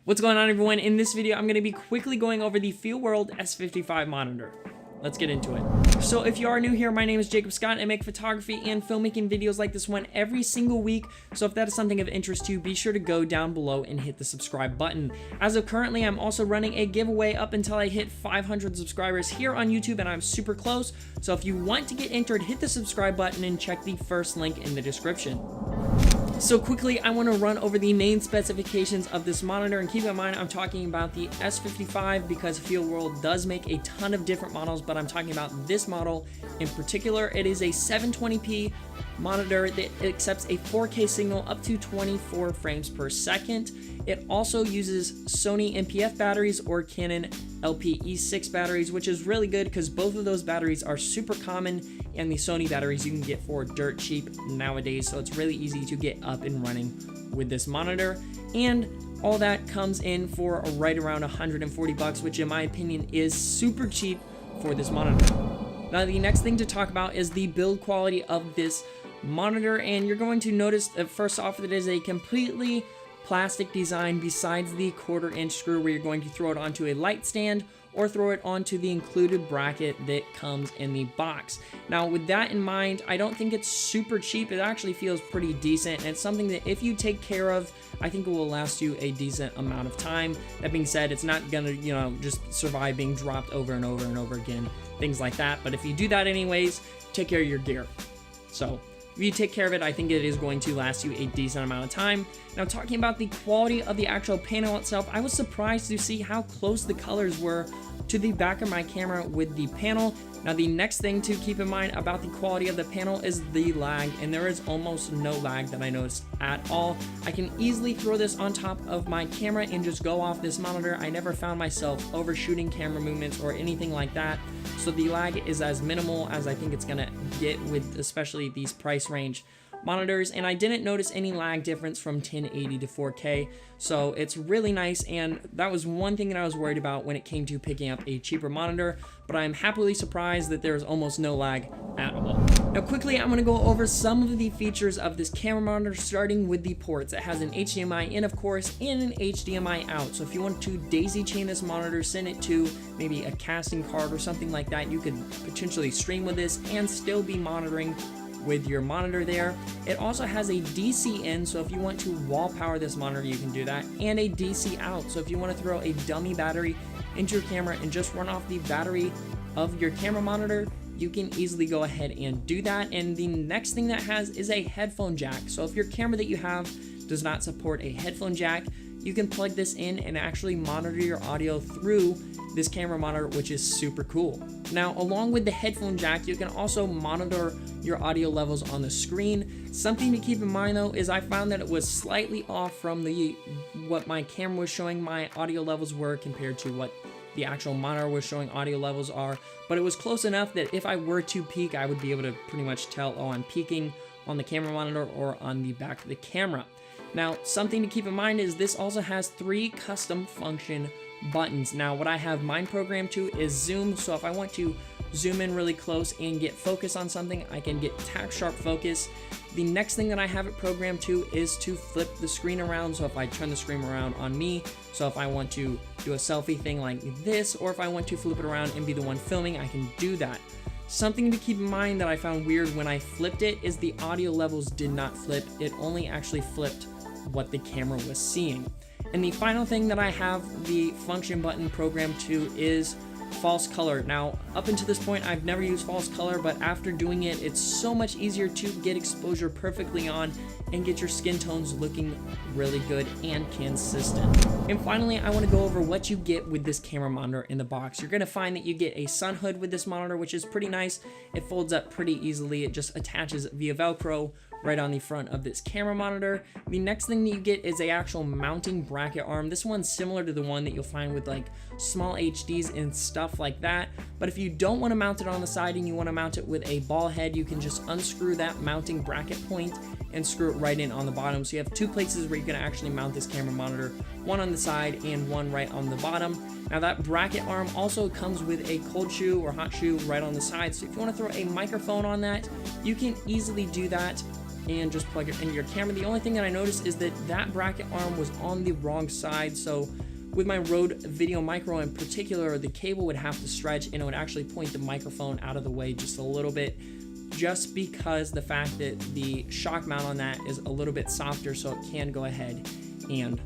What's going on, everyone? In this video, I'm going to be quickly going over the Feelworld S55 monitor. Let's get into it. So if you are new here, my name is Jacob Scott. I make photography and filmmaking videos like this one every single week. So if that is something of interest to you, be sure to go down below and hit the subscribe button. As of currently, I'm also running a giveaway up until I hit 500 subscribers here on YouTube, and I'm super close. So if you want to get entered, hit the subscribe button and check the first link in the description. So quickly, I want to run over the main specifications of this monitor, and keep in mind I'm talking about the S55 because Feelworld does make a ton of different models, but I'm talking about this model in particular. It is a 720p monitor that accepts a 4K signal up to 24 frames per second. It also uses Sony NPF batteries or Canon LPE6 batteries, which is really good because both of those batteries are super common, and the Sony batteries you can get for dirt cheap nowadays, so it's really easy to get up and running with this monitor. And all that comes in for right around 140 bucks, which in my opinion is super cheap for this monitor. Now the next thing to talk about is the build quality of this monitor, and you're going to notice that first off that it is a completely plastic design besides the 1/4-inch screw where you're going to throw it onto a light stand or throw it onto the included bracket that comes in the box. Now with that in mind, I don't think it's super cheap. It actually feels pretty decent, and it's something that if you take care of, I think it will last you a decent amount of time. That being said, it's not gonna, just survive being dropped over and over and over again, things like that. But if you do that anyways, take care of your gear. So if you take care of it, I think it is going to last you a decent amount of time. Now, talking about the quality of the actual panel itself, I was surprised to see how close the colors were to the back of my camera with the panel. Now, the next thing to keep in mind about the quality of the panel is the lag, and there is almost no lag that I noticed at all. I can easily throw this on top of my camera and just go off this monitor. I never found myself overshooting camera movements or anything like that, so the lag is as minimal as I think it's gonna get with especially these price range monitors, and I didn't notice any lag difference from 1080 to 4K, so it's really nice. And that was one thing that I was worried about when it came to picking up a cheaper monitor, but I'm happily surprised that there's almost no lag at all. Now quickly, I'm going to go over some of the features of this camera monitor, starting with the ports. It has an HDMI in, of course, and an HDMI out, so if you want to daisy chain this monitor, send it to maybe a casting card or something like that, you could potentially stream with this and still be monitoring with your monitor there. It also has a DC in, so if you want to wall power this monitor, you can do that, and a DC out, so if you want to throw a dummy battery into your camera and just run off the battery of your camera monitor, you can easily go ahead and do that. And the next thing that has is a headphone jack, so if your camera that you have does not support a headphone jack, you can plug this in and actually monitor your audio through this camera monitor, which is super cool. Now, along with the headphone jack, you can also monitor your audio levels on the screen. Something to keep in mind though is I found that it was slightly off from what my camera was showing my audio levels were compared to what the actual monitor was showing audio levels are, but it was close enough that if I were to peak, I would be able to pretty much tell, oh, I'm peaking on the camera monitor or on the back of the camera. Now, something to keep in mind is this also has 3 custom function buttons. Now, what I have mine programmed to is zoom, so if I want to zoom in really close and get focus on something, I can get tack sharp focus. The next thing that I have it programmed to is to flip the screen around, so if I turn the screen around on me, so if I want to do a selfie thing like this, or if I want to flip it around and be the one filming, I can do that. Something to keep in mind that I found weird when I flipped it is the audio levels did not flip. It only actually flipped what the camera was seeing. And the final thing that I have the function button programmed to is false color. Now, up until this point, I've never used false color, but after doing it, it's so much easier to get exposure perfectly on and get your skin tones looking really good and consistent. And finally, I want to go over what you get with this camera monitor in the box. You're going to find that you get a sun hood with this monitor, which is pretty nice. It folds up pretty easily. It just attaches via Velcro right on the front of this camera monitor. The next thing that you get is a actual mounting bracket arm. This one's similar to the one that you'll find with like small HDs and stuff like that, but if you don't want to mount it on the side and you want to mount it with a ball head, you can just unscrew that mounting bracket point and screw it right in on the bottom. So you have 2 places where you can actually mount this camera monitor, one on the side and one right on the bottom. Now that bracket arm also comes with a cold shoe or hot shoe right on the side, so if you want to throw a microphone on that, you can easily do that. and just plug it into your camera. The only thing that I noticed is that that bracket arm was on the wrong side, so with my Rode Video Micro in particular, the cable would have to stretch and it would actually point the microphone out of the way just a little bit, just because the fact that the shock mount on that is a little bit softer, so it can go ahead and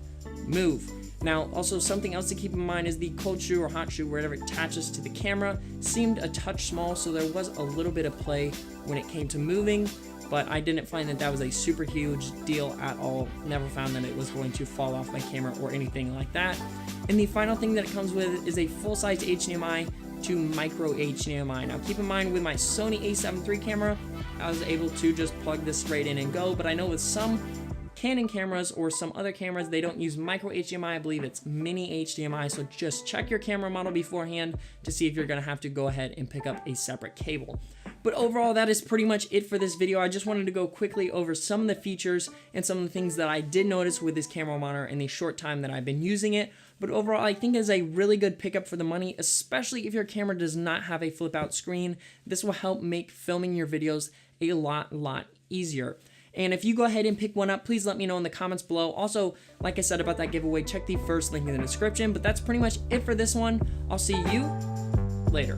move. Now, also something else to keep in mind is the cold shoe or hot shoe, wherever it attaches to the camera, seemed a touch small, so there was a little bit of play when it came to moving, but I didn't find that that was a super huge deal at all. Never found that it was going to fall off my camera or anything like that. And the final thing that it comes with is a full-size HDMI to micro HDMI. Now keep in mind, with my Sony a7 III camera, I was able to just plug this straight in and go, but I know with some Canon cameras or some other cameras, they don't use micro HDMI. I believe it's mini HDMI, so just check your camera model beforehand to see if you're gonna have to go ahead and pick up a separate cable. But overall, that is pretty much it for this video. I just wanted to go quickly over some of the features and some of the things that I did notice with this camera monitor in the short time that I've been using it. But overall, I think it's a really good pickup for the money, especially if your camera does not have a flip out screen. This will help make filming your videos a lot easier. And if you go ahead and pick one up, please let me know in the comments below. Also, like I said about that giveaway, check the first link in the description. But that's pretty much it for this one. I'll see you later.